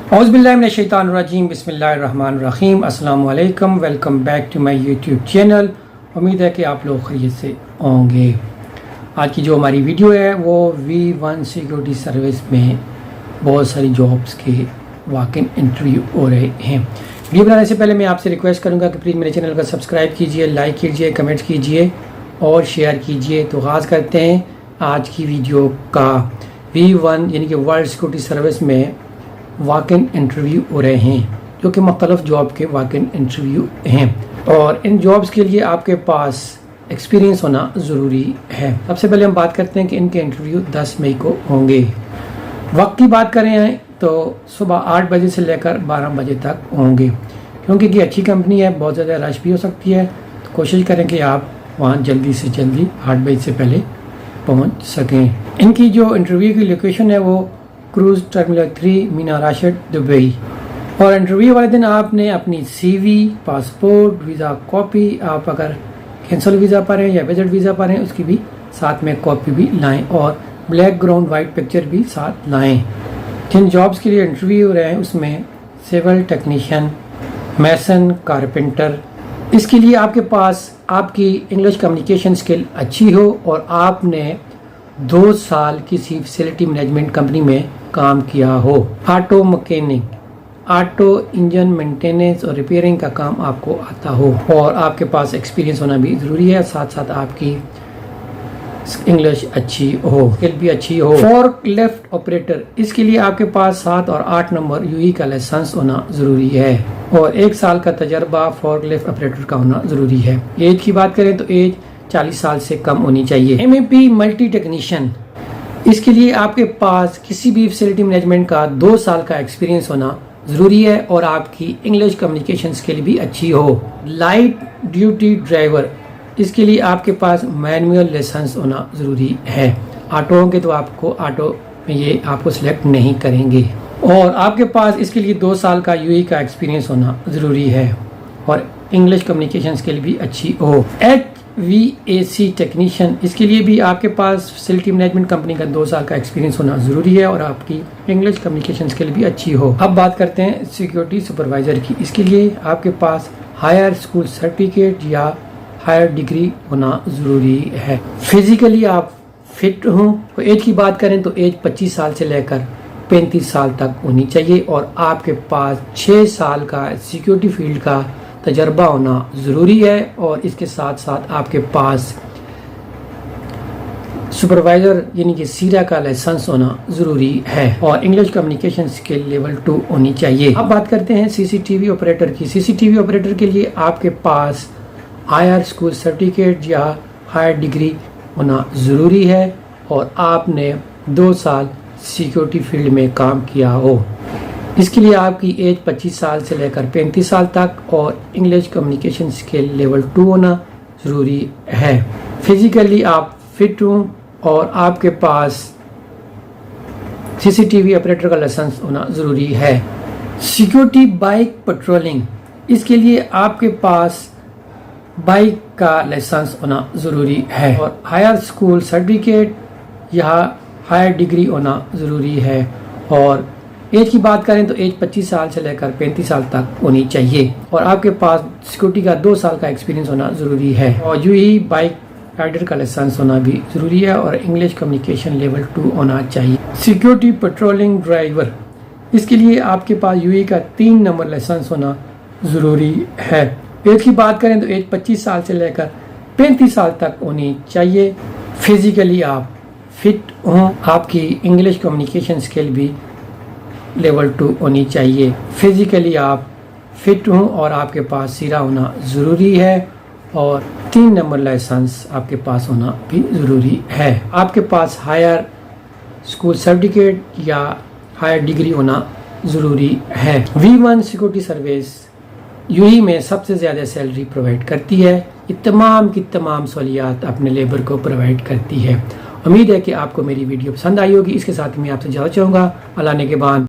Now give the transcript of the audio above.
औज़ुबिल्लाहिमिनश्शैतानिर्रजीम बिस्मिल्लाहिर्रहमानिर्रहीम अस्सलाम वालेकुम। Welcome back to my YouTube channel. उम्मीद है कि आप लोग खैरियत से होंगे। आज की जो हमारी वीडियो है वो V1 सिक्योरिटी सर्विस में बहुत सारी जॉब्स के वॉक-इन इंटरव्यू हो रहे हैं। वीडियो बनाने से पहले मैं आपसे रिक्वेस्ट करूंगा कि प्लीज़ मेरे चैनल को सब्सक्राइब कीजिए, लाइक कीजिए, कमेंट कीजिए और शेयर कीजिए। तो आगाज़ करते हैं आज की वीडियो का। V1 यानी कि वर्ल्ड सिक्योरिटी सर्विस में वॉक-इन इंटरव्यू हो रहे हैं, जो कि मुख्तलिफ जॉब के वॉक-इन इंटरव्यू हैं और इन जॉब्स के लिए आपके पास एक्सपीरियंस होना ज़रूरी है। सबसे पहले हम बात करते हैं कि इनके इंटरव्यू 10 मई को होंगे। वक्त की बात करें तो सुबह 8 बजे से लेकर 12 बजे तक होंगे। क्योंकि ये अच्छी कंपनी है, बहुत ज़्यादा रश भी हो सकती है, तो कोशिश करें कि आप वहाँ जल्दी से जल्दी 8 बजे से पहले पहुँच सकें। इनकी जो इंटरव्यू की लोकेशन है वो cruise terminal 3 Meena Rashid Dubai. और इंटरव्यू वाले दिन आपने अपनी CV, पासपोर्ट, वीज़ा कॉपी, आप अगर कैंसिल वीज़ा पर हैं या विजिट वीज़ा पर हैं उसकी भी साथ में कॉपी भी लाएं और ब्लैक ग्राउंड वाइट पिक्चर भी साथ लाएं। जिन जॉब्स के लिए इंटरव्यू हो रहे हैं उसमें सिविल टेक्नीशियन, मैसन, कारपेंटर। इसके लिए आपके पास आपकी इंग्लिश कम्युनिकेशन स्किल अच्छी हो और आपने 2 साल किसी फैसिलिटी मैनेजमेंट कंपनी में काम किया हो। Auto mechanic, auto engine maintenance और रिपेयरिंग का काम आपको आता हो और आपके पास एक्सपीरियंस होना भी ज़रूरी है। साथ साथ आपकी इंग्लिश अच्छी हो, स्किल भी अच्छी हो। फोर्क लिफ्ट ऑपरेटर, इसके लिए आपके पास 7 और 8 नंबर UE का लाइसेंस होना ज़रूरी है और 1 साल का तजर्बा फोर्क लिफ्ट ऑपरेटर का होना ज़रूरी है। एज की बात करें तो एज 40 साल से कम होनी चाहिए। MEP मल्टी टेक्नीशियन, इसके लिए आपके पास किसी भी फैसिलिटी मैनेजमेंट का 2 साल का एक्सपीरियंस होना ज़रूरी है और आपकी इंग्लिश कम्युनिकेशन स्किल भी अच्छी हो। लाइट ड्यूटी ड्राइवर, इसके लिए आपके पास मैनुअल लाइसेंस होना ज़रूरी है। ऑटो होंगे तो आपको ऑटो में ये आपको सिलेक्ट नहीं करेंगे और आपके पास इसके लिए 2 साल का UE का एक्सपीरियंस होना ज़रूरी है और इंग्लिश कम्युनिकेशन स्किल भी अच्छी हो। HVAC टेक्नीशियन, इसके लिए भी आपके पास फैसिलिटी मैनेजमेंट कंपनी का 2 साल का एक्सपीरियंस होना ज़रूरी है और आपकी इंग्लिश कम्युनिकेशन स्किल भी अच्छी हो। अब बात करते हैं सिक्योरिटी सुपरवाइज़र की। इसके लिए आपके पास हायर स्कूल सर्टिफिकेट या हायर डिग्री होना ज़रूरी है। फिजिकली आप फिट हों। तो एज की बात करें तो एज 25 साल से लेकर 35 साल तक होनी चाहिए और आपके पास 6 साल का सिक्योरिटी फील्ड का तजर्बा होना ज़रूरी है और इसके साथ साथ आपके पास सुपरवाइज़र यानी कि सीरा का लाइसेंस होना ज़रूरी है और इंग्लिश कम्युनिकेशन स्किल लेवल 2 होनी चाहिए। अब बात करते हैं CCTV ऑपरेटर की। CCTV ऑपरेटर के लिए आपके पास हायर स्कूल सर्टिफिकेट या हायर डिग्री होना ज़रूरी है और आपने 2 साल सिक्योरिटी फील्ड में काम किया हो। इसके लिए आपकी एज 25 साल से लेकर 35 साल तक और इंग्लिश कम्युनिकेशन स्किल लेवल 2 होना ज़रूरी है। फिजिकली आप फिट हों और आपके पास CCTV ऑपरेटर का लाइसेंस होना ज़रूरी है। सिक्योरिटी बाइक पेट्रोलिंग, इसके लिए आपके पास बाइक का लाइसेंस होना ज़रूरी है और हायर स्कूल सर्टिफिकेट या हायर डिग्री होना ज़रूरी है और एज की बात करें तो एज 25 साल से लेकर 35 साल तक होनी चाहिए और आपके पास सिक्योरिटी का 2 साल का एक्सपीरियंस होना ज़रूरी है और UE बाइक राइडर का लाइसेंस होना भी ज़रूरी है और इंग्लिश कम्युनिकेशन लेवल 2 होना चाहिए। सिक्योरिटी पेट्रोलिंग ड्राइवर, इसके लिए आपके पास UE का 3 नंबर लाइसेंस होना ज़रूरी है। एज की बात करें तो एज 25 साल से लेकर 35 साल तक होनी चाहिए। फिजिकली आप फिट हों, आपकी इंग्लिश कम्युनिकेशन स्किल भी लेवल 2 होनी चाहिए। फिजिकली आप फिट हों और आपके पास सीरा होना ज़रूरी है और 3 नंबर लाइसेंस आपके पास होना भी ज़रूरी है। आपके पास हायर स्कूल सर्टिफिकेट या हायर डिग्री होना ज़रूरी है। V1 सिक्योरिटी सर्विस UE में सबसे ज़्यादा सैलरी प्रोवाइड करती है। ये तमाम की तमाम सहूलियात अपने लेबर को प्रोवाइड करती है। उम्मीद है कि आपको मेरी वीडियो पसंद आई होगी। इसके साथ ही मैं आपसे इजाज़त चाहूँगा। अल्लाह ने के बाद।